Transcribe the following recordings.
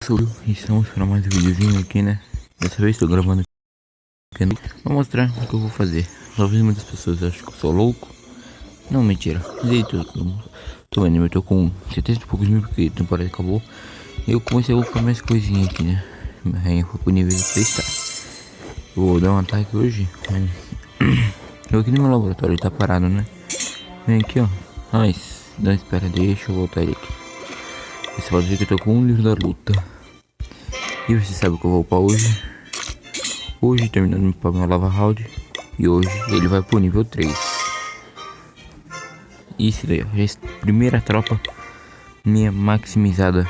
E estamos para mais um videozinho aqui, né? Dessa vez estou gravando aqui. Vou mostrar o que eu vou fazer. Talvez muitas pessoas achem que eu sou louco. Não, mentira. Mas aí, tô vendo, eu tô com 70 e poucos mil porque a temporada acabou. E eu comecei a upar mais coisinhas aqui, né? Minha rainha foi pro nível 3, tá? Eu vou dar um ataque hoje. Eu aqui no meu laboratório, ele tá parado, né? Vem aqui, ó. Mas, não espera, deixa eu voltar ele aqui. Você pode ver que eu tô com um livro da luta. E você sabe o que eu vou upar hoje? Hoje terminando de upar meu lava round. E hoje ele vai pro nível 3. Isso daí, ó. Já é a primeira tropa minha maximizada.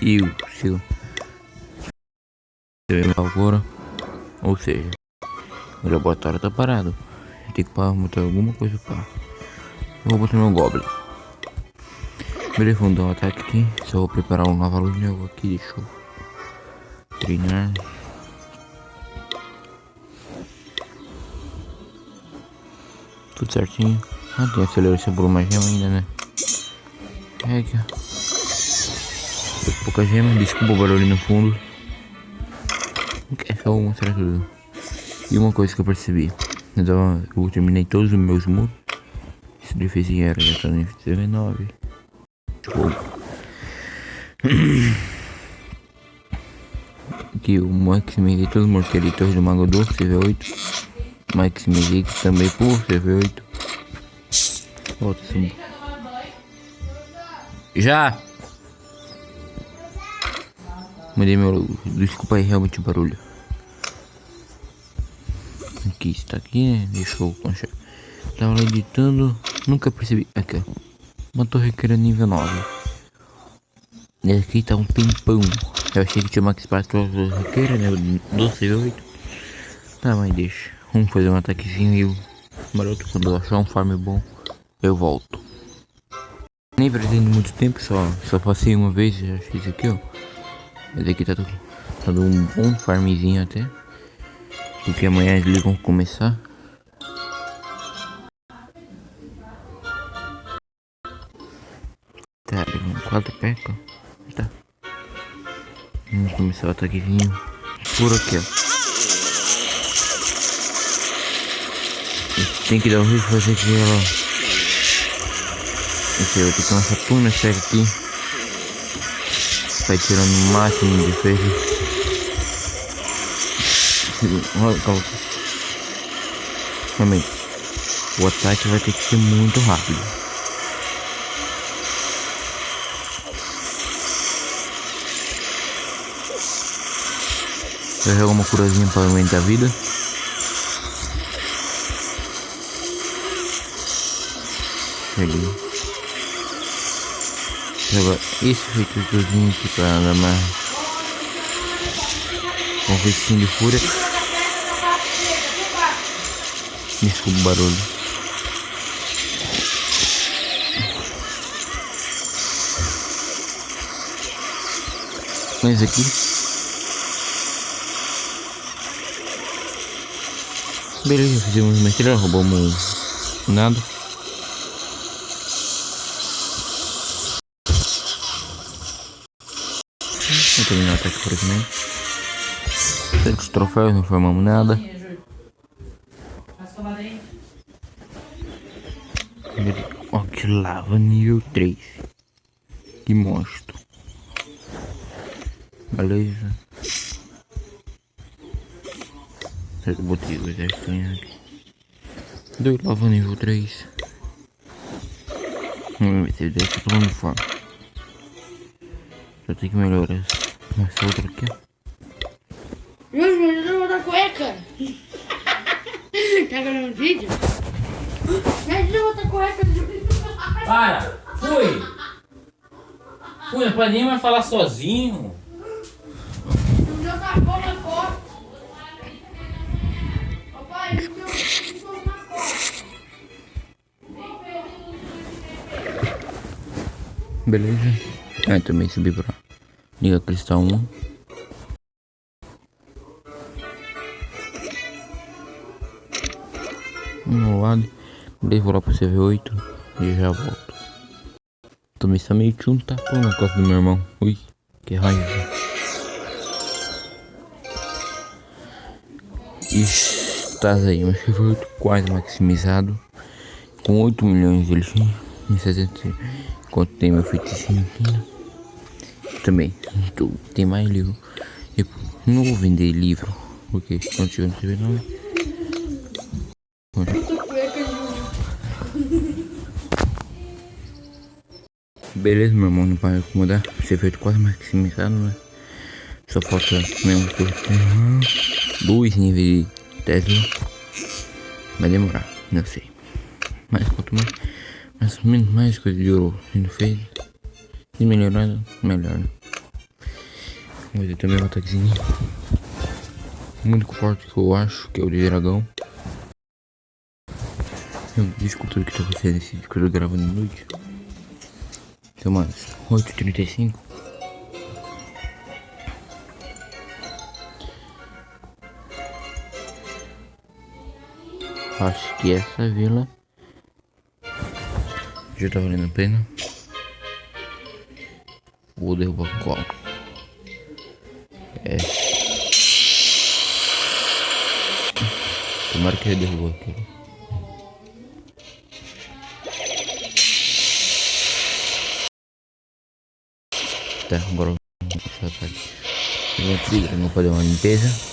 E o seu agora. Ou seja, o laboratório tá parado. Tem que botar alguma coisa pra. Eu vou botar meu Goblin. Beleza, vamos dar um ataque aqui. Só vou preparar um lava luz meu aqui. Deixa eu treinar. Tudo certinho. Ah, tem aceleração por uma gema ainda, né? É aqui, ó. Pouca gema, desculpa o barulho no fundo. É só mostrar tudo. E uma coisa que eu percebi. Eu terminei todos os meus muros. Esse defesinho era, já tá no nível 19. Aqui eu maximizei todos os morteiros Torre do Mago Doce, CV8. Maximizei também por CV8. Volta assim. Já! Mandei meu. Desculpa aí realmente o barulho. Aqui está aqui, né? Deixa eu conchar. Tava lá editando. Nunca percebi. Aqui, ó. Uma torre que era nível 9. E aqui tá um tempão. Eu achei que tinha max para torre, né? Do CV8. Tá, mas deixa. Vamos fazer um ataquezinho e o maroto, quando eu achar um farm bom, eu volto. Nem pretendo muito tempo, só passei uma vez, já fiz aqui, ó. Mas aqui tá dando um bom farmzinho até. Porque amanhã eles vão começar. Tá, 4 peca. Tá. Vamos começar o ataquezinho por aqui, ó. Tem que dar um jeito de fazer aqui, ó. Esse eu vou ter que lançar tudo nessa aqui. Vai tirando o máximo de defesa. Calma. Calma aí. O ataque vai ter que ser muito rápido. Vou jogar uma curazinha para aumentar a vida. Ali. Joga esse feitozinho aqui pra dar mais um vestinho de fúria. Desculpa o barulho. Mas aqui. Beleza, fizemos uma estrela, roubamos nada. Vou terminar o ataque por aqui mesmo. Os troféus, não formamos nada. Ó, que lava nível 3. Que monstro. Beleza. Eu botei o exército aqui. Deu lava nível 3. Vamos ver se ele deve estar tomando forma. Só tem que melhorar essa outra aqui, ó. Eu não vou dar cueca. Tá gravando vídeo? Eu não vou dar cueca. Para! Fui! Fui, não pode nem mais falar sozinho. Não deu na bola na costa. Papai, não deu na costa. Beleza. Ah, também subi pra Liga Cristal 1. No lado. Beleza, vou lá pro CV8 e já volto. Também está meio que um tapão na costa do meu irmão. Ui, que raiva. Estás aí, meu servidor quase maximizado. Com 8 milhões de elixir em 60. Enquanto tem meu feiticinho aqui, né? Também tem mais livro. Eu não vou vender livro, porque quando tiver no servidor não. Beleza, meu irmão, não para acomodar. Servidor quase maximizado, né? Só falta mesmo que eu tenho 2 níveis de Tesla. Vai demorar, não sei. Mas quanto mais coisa de ouro sendo feita e melhorado, melhor, né? Mas eu também vou estar aqui. O único forte que eu acho que é o de dragão. Eu desculpa tudo que tá acontecendo nesse vídeo que eu tô gravando de noite. São umas 8h35. Acho que essa vila já tá valendo a pena. Vou derrubar qual? Tomara que ele derrubou aquilo. Tá, agora eu vou começar a ataque. Eu vou trigger, não fazer uma limpeza.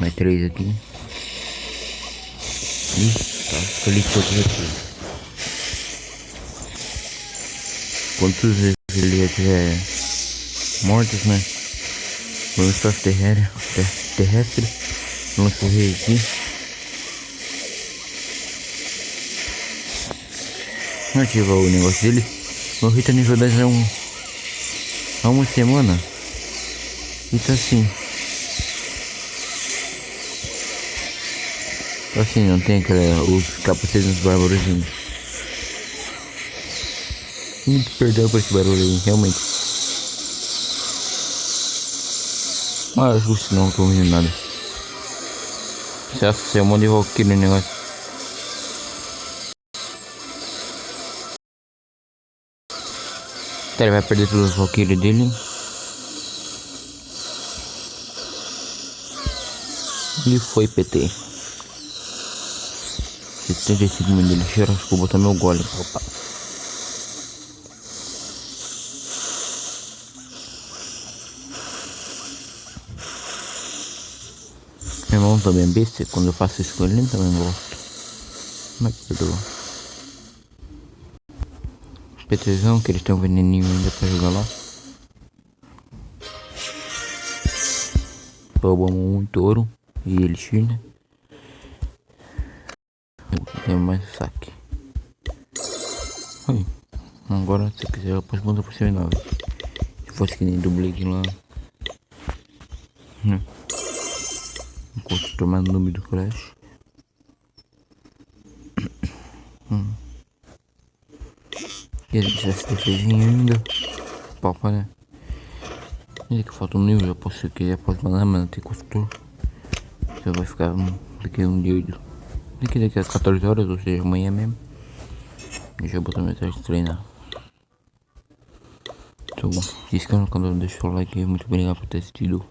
Mais 3 aqui. Ih, tá, escolhi todos aqui. Quantas vezes ele já tiver mortos, né? Vamos só terrestre. Vamos correr aqui. Vamos ativar o negócio dele. Meu rei tá nível 10 há uma semana. E tá assim. Assim, não tem os capacetes dos bárbarozinhos. Muito perdão por esse barulho aí, realmente. Mas eu acho que não tô ouvindo nada. Se é um monte de valkyrie no negócio. Tá, ele vai perder todos os valkyrie dele. E foi PT. 75 mil dele, cheiro, acho que vou botar meu golem. Opa. Meu irmão também é besta, quando eu faço isso com ele, ele também gosta. Mas perdoa. PTzão, que eles têm um veneninho ainda pra jogar lá. Roubamos muito ouro e elixir, né? Tem mais saque. Aí. Agora, se eu quiser, eu posso mandar por cima 9. Se fosse que nem do Blake lá. Enquanto tomando o nome do Crash. E ele tivesse defesinho ainda. Palpa, né? Ainda que falta um nível, eu posso, se quiser, posso mandar, mas não tem costura. Você vai ficar daqui a um dia. Daqui às 14 horas, ou seja, amanhã mesmo. Deixa eu botar meu teste de treinar. Então, se inscreva no canal, deixa o like aí. Muito obrigado por ter assistido.